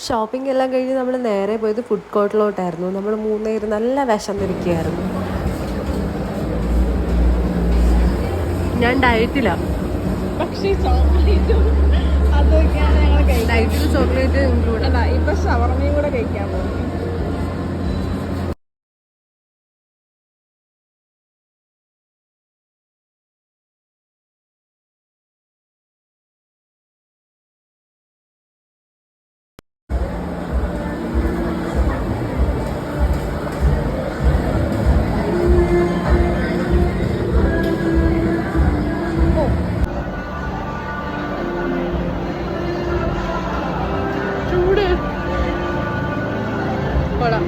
Shopping എല്ലാം കഴിഞ്ഞ് നമ്മൾ നേരെ പോയത് ഫുഡ് കോർട്ടിലോട്ടായിരുന്നു. നമ്മൾ മൂന്നേര് നല്ല വിശന്നിരിക്കുകയായിരുന്നു. ഞാൻ ഡയറ്റിലാണ്. പക്ഷേ ചോക്ലേറ്റും അതൊക്കെയാണ് ഞങ്ങൾ കഴിക്കുന്നത്. ഡയറ്റിൽ ചോക്ലേറ്റ് ഇൻക്ലൂഡ് അല്ല, ഇപ്പൊ ഷവർമയും കൂടെ കഴിക്കാൻ പോകും. ചൂട് കൊള്ളാം.